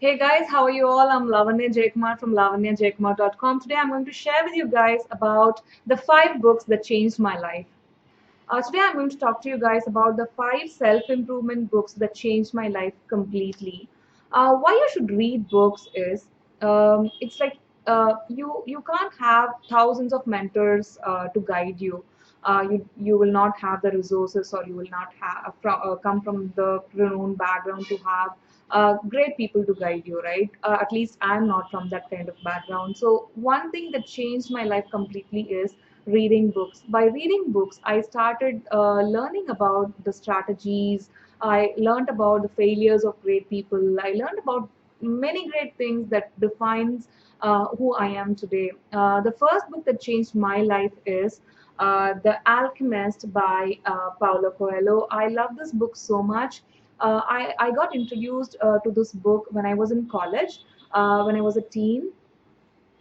Hey guys, how are you all? I'm Lavanya Jaykumar from lavanyajaykumar.com. Today I'm going to share with you guys about the 5 books that changed my life. Today I'm going to talk to you guys about the 5 self-improvement books that changed my life completely. Why you should read books is it's like you can't have thousands of mentors to guide you. You will not have the resources, or you will not have come from the renowned background to have great people to guide you, right? At least I'm not from that kind of background. So one thing that changed my life completely is reading books. By reading books, I started learning about the strategies. I learned about the failures of great people. I learned about many great things that defines who I am today. The first book that changed my life is The Alchemist by Paulo Coelho. I love this book so much. I got introduced to this book when I was in college, when I was a teen.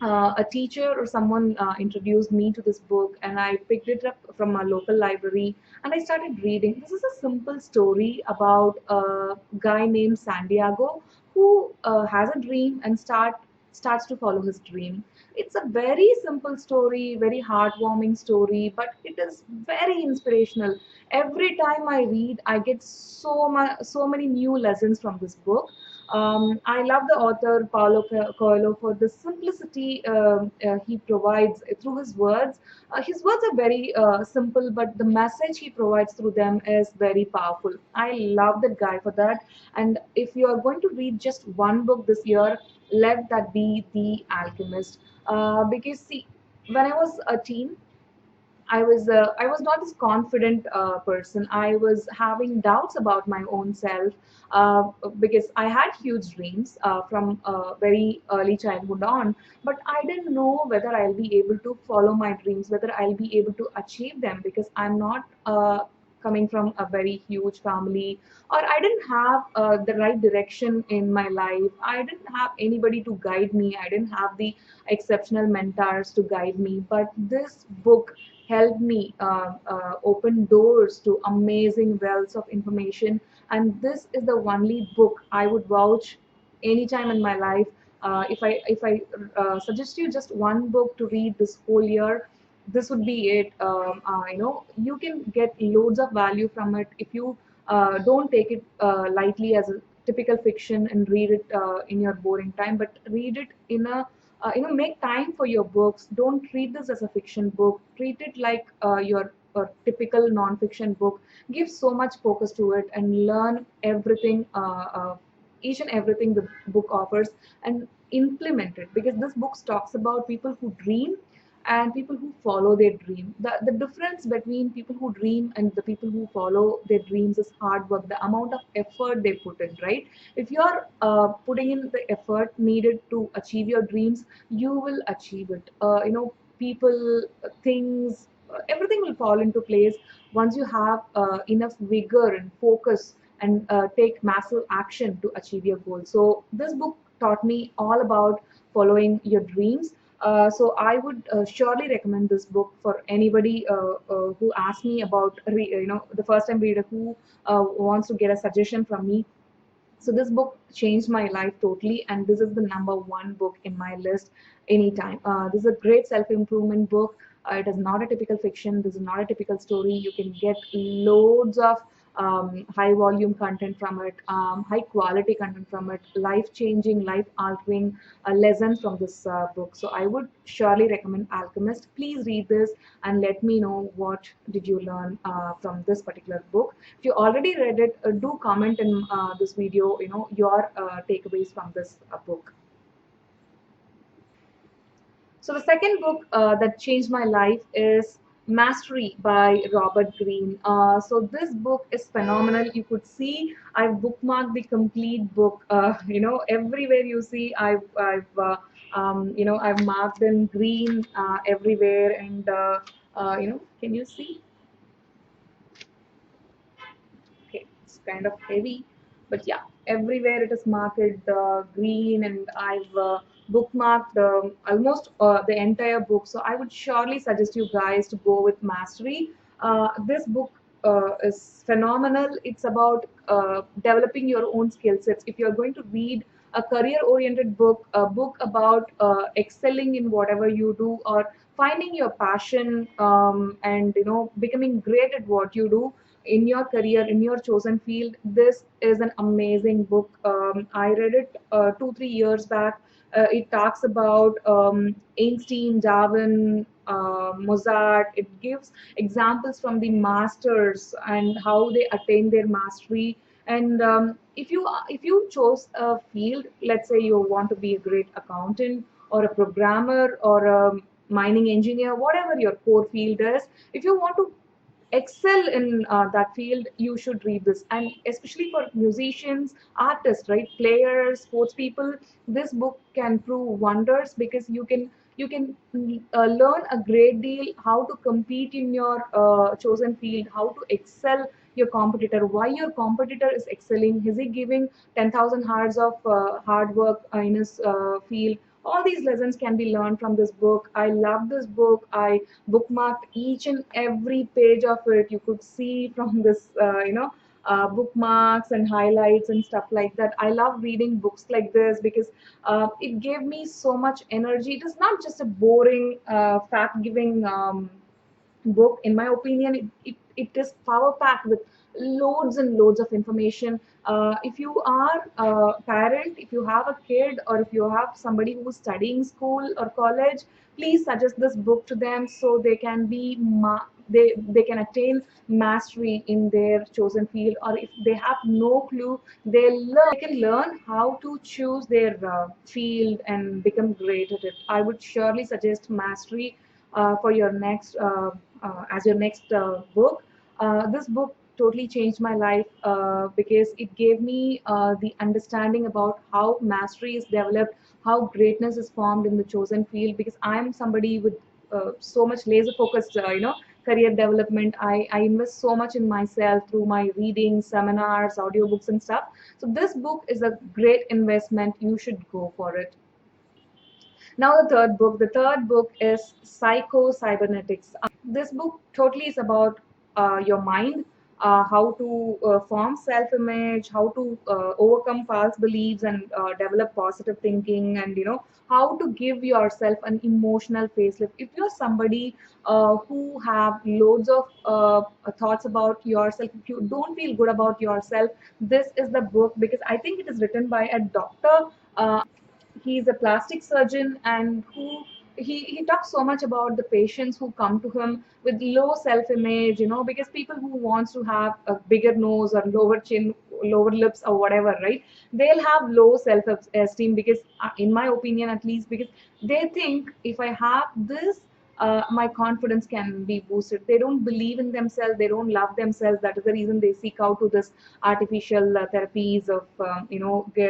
A teacher or someone introduced me to this book, and I picked it up from a local library and I started reading. This is a simple story about a guy named Santiago who has a dream and starts to follow his dream. It's a very simple story, very heartwarming story, but it is very inspirational. Every time I read, I get so many new lessons from this book. I love the author Paulo Coelho for the simplicity he provides through his words. His words are very simple, but the message he provides through them is very powerful. I love that guy for that. And if you are going to read just one book this year, let that be The Alchemist. Because see, when I was a teen, I was not this confident person. I was having doubts about my own self because I had huge dreams from very early childhood on, but I didn't know whether I'll be able to follow my dreams, whether I'll be able to achieve them, because I'm not coming from a very huge family, or I didn't have the right direction in my life. I didn't have anybody to guide me. I didn't have the exceptional mentors to guide me. But this book helped me open doors to amazing wells of information. And this is the only book I would vouch anytime in my life. If I suggest you just one book to read this whole year, this would be it. You can get loads of value from it if you don't take it lightly as a typical fiction and read it in your boring time, but read it in a make time for your books. Don't treat this as a fiction book. Treat it like your typical non-fiction book. Give so much focus to it and learn everything, each and everything the book offers, and implement it, because this book talks about people who dream and people who follow their dream. The difference between people who dream and the people who follow their dreams is hard work, the amount of effort they put in, right? If you're putting in the effort needed to achieve your dreams, you will achieve it. People, things, everything will fall into place once you have enough vigor and focus and take massive action to achieve your goal. So this book taught me all about following your dreams. So I would surely recommend this book for anybody who asks me about, the first time reader who wants to get a suggestion from me. So this book changed my life totally, and this is the number one book in my list anytime. This is a great self-improvement book. It is not a typical fiction. This is not a typical story. You can get loads of high volume content from it, high quality content from it, life changing, life altering lessons from this book. So I would surely recommend Alchemist. Please read this and let me know what did you learn from this particular book. If you already read it, do comment in this video, your takeaways from this book. So the second book that changed my life is Mastery by Robert Greene. So this book is phenomenal. You could see I've bookmarked the complete book. Everywhere you see, I've marked in green everywhere, and can you see? Okay, it's kind of heavy, but yeah, everywhere it is marked green, and I've bookmarked almost the entire book. So I would surely suggest you guys to go with Mastery. This book is phenomenal. It's about developing your own skill sets. If you're going to read a career oriented book, a book about excelling in whatever you do, or finding your passion, and becoming great at what you do in your career, in your chosen field. This is an amazing book. I read it 2 3 years back. It talks about Einstein, Darwin, Mozart. It gives examples from the masters and how they attain their mastery. And if you chose a field, let's say you want to be a great accountant or a programmer or a mining engineer, whatever your core field is, if you want to excel in that field, you should read this. And especially for musicians, artists, right, players, sports people, this book can prove wonders, because you can learn a great deal how to compete in your chosen field, how to excel your competitor, why your competitor is excelling, is he giving 10,000 hours of hard work in his field. All these lessons can be learned from this book. I love this book. I bookmarked each and every page of it. You could see from this bookmarks and highlights and stuff like that. I love reading books like this because it gave me so much energy. It is not just a boring fact giving book. In my opinion, it is power packed with loads and loads of information. If you are a parent, if you have a kid, or if you have somebody who's studying school or college, please suggest this book to them, so they can they can attain mastery in their chosen field. Or if they have no clue, they can learn how to choose their field and become great at it. I would surely suggest mastery for your next as your next book. This book totally changed my life because it gave me the understanding about how mastery is developed, how greatness is formed in the chosen field. Because I'm somebody with so much laser focused, career development. I invest so much in myself through my reading, seminars, audiobooks, and stuff. So this book is a great investment. You should go for it. Now, the third book is Psycho Cybernetics. This book totally is about your mind, how to form self-image, how to overcome false beliefs and develop positive thinking, and how to give yourself an emotional facelift. If you're somebody who have loads of thoughts about yourself, if you don't feel good about yourself, this is the book, because I think it is written by a doctor. He's a plastic surgeon, and he talks so much about the patients who come to him with low self-image, because people who wants to have a bigger nose or lower chin, lower lips, or whatever, right, they'll have low self-esteem, because in my opinion at least, because they think if I have this, my confidence can be boosted. They don't believe in themselves, they don't love themselves. That is the reason they seek out to this artificial therapies of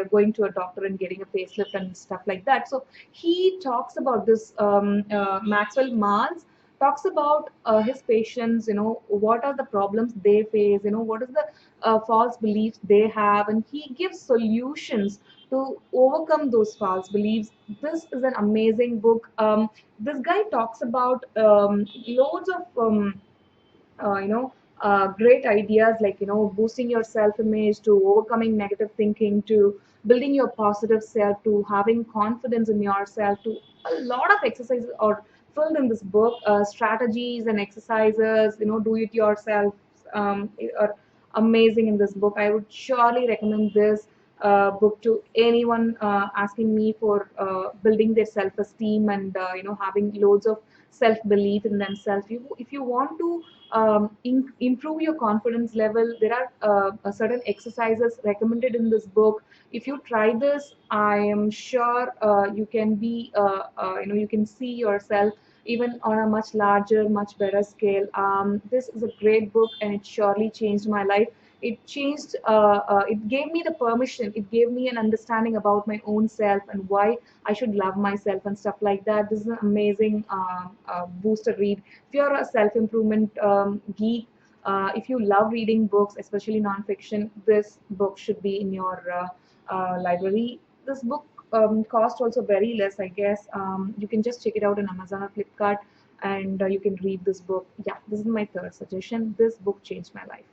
going to a doctor and getting a facelift and stuff like that. So he talks about this. Maxwell Maltz talks about his patients, what are the problems they face, what is the false beliefs they have, and he gives solutions to overcome those false beliefs. This is an amazing book. This guy talks about loads of great ideas, like boosting your self image, to overcoming negative thinking, to building your positive self, to having confidence in yourself, to a lot of exercises are filled in this book. Strategies and exercises, do it yourself, are amazing in this book. I would surely recommend this book to anyone asking me for building their self esteem, and having loads of self belief in themselves. If you want to improve your confidence level, there are certain exercises recommended in this book. If you try this, I am sure you can be you can see yourself even on a much larger, much better scale. This is a great book, and it surely changed my life. It gave me the permission, it gave me an understanding about my own self and why I should love myself and stuff like that. This is an amazing booster read. If you're a self improvement geek, if you love reading books, especially nonfiction, this book should be in your library. This book cost also very less, I guess. You can just check it out on Amazon or Flipkart, and you can read this book. Yeah, this is my third suggestion. This book changed my life.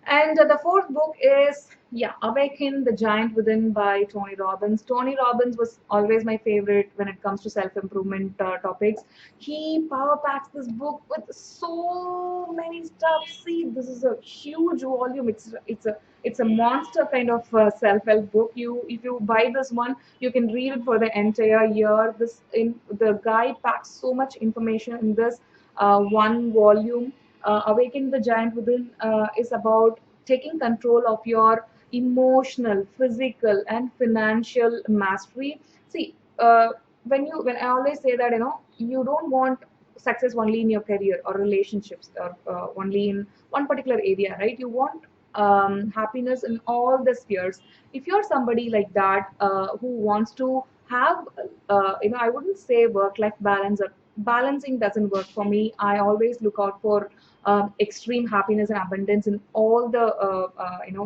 And the fourth book is Yeah, Awaken, The Giant Within by Tony Robbins. Tony Robbins was always my favorite when it comes to self improvement topics. He power packs this book with so many stuff. See, this is a huge volume. It's a monster kind of self help book. If you buy this one, you can read it for the entire year. The guy packs so much information in this one volume. Awaken the Giant Within is about taking control of your emotional, physical, and financial mastery. See, when I always say that you don't want success only in your career or relationships or only in one particular area, right? You want happiness in all the spheres. If you're somebody like that who wants to have, I wouldn't say work-life balance. Or balancing doesn't work for me. I always look out for extreme happiness and abundance in all the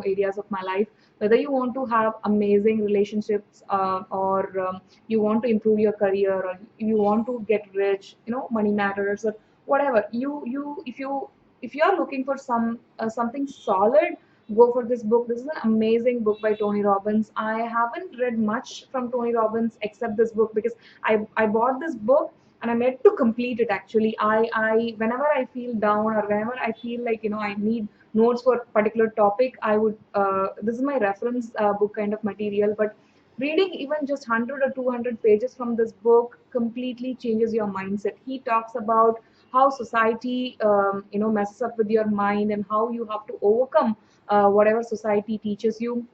areas of my life. Whether you want to have amazing relationships or you want to improve your career or you want to get rich, money matters or whatever. If you are looking for something solid, go for this book. This is an amazing book by Tony Robbins. I haven't read much from Tony Robbins except this book because I bought this book and I'm yet to complete it. Actually, I whenever I feel down or whenever I feel like I need notes for a particular topic, I would this is my reference book kind of material. But reading even just 100 or 200 pages from this book completely changes your mindset. He talks about how society messes up with your mind and how you have to overcome whatever society teaches you.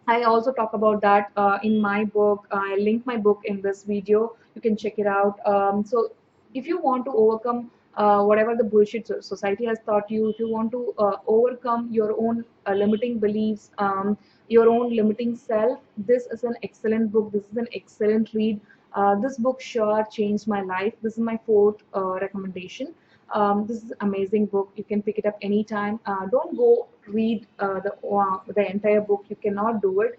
I also talk about that in my book. I link my book in this video. You can check it out. So, if you want to overcome whatever the bullshit society has taught you, if you want to overcome your own limiting beliefs, your own limiting self, this is an excellent book. This is an excellent read. This book sure changed my life. This is my fourth recommendation. This is an amazing book. You can pick it up anytime. Don't go read the entire book. You cannot do it.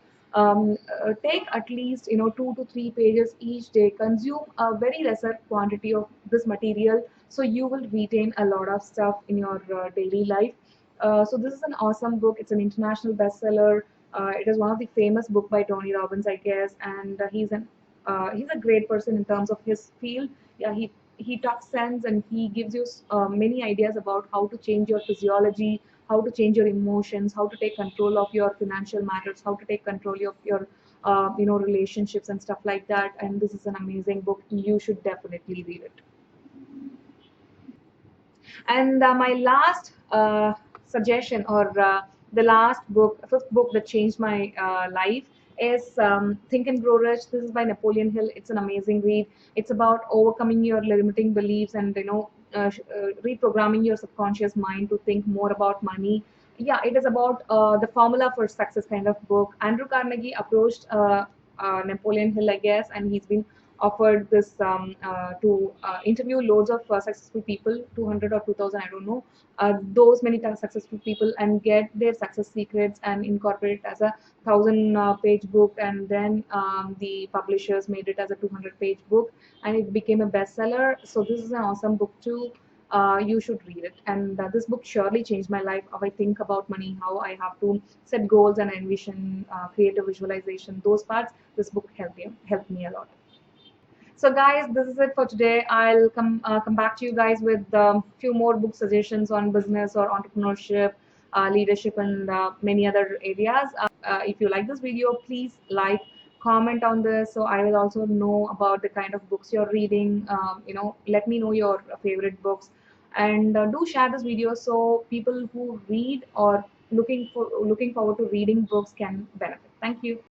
Take at least 2 to 3 pages each day. Consume a very lesser quantity of this material, so you will retain a lot of stuff in your daily life. So this is an awesome book. It's an international bestseller. It is one of the famous book by Tony Robbins, I guess, and he's a great person in terms of his field. Yeah, he talks sense and he gives you many ideas about how to change your physiology, how to change your emotions, how to take control of your financial matters, how to take control of your relationships and stuff like that. And this is an amazing book. You should definitely read it. And my last suggestion, or the last book, fifth book that changed my life, is Think and Grow Rich. This is by Napoleon Hill. It's an amazing read. It's about overcoming your limiting beliefs and reprogramming your subconscious mind to think more about money. Yeah, it is about the formula for success kind of book. Andrew Carnegie approached Napoleon Hill, I guess, and he's been offered this to interview loads of successful people, 200 or 2000, I don't know, those many successful people, and get their success secrets and incorporate it as a 1,000 page book. And then the publishers made it as a 200-page book, and it became a bestseller. So this is an awesome book too. You should read it. And this book surely changed my life. How I think about money, how I have to set goals and envision, create a visualization. Those parts, this book helped me a lot. So, guys, this is it for today. I'll come back to you guys with a few more book suggestions on business or entrepreneurship, leadership, and many other areas. If you like this video, please like, comment on this, so I will also know about the kind of books you're reading. Let me know your favorite books, and do share this video so people who read or looking forward to reading books can benefit. Thank you.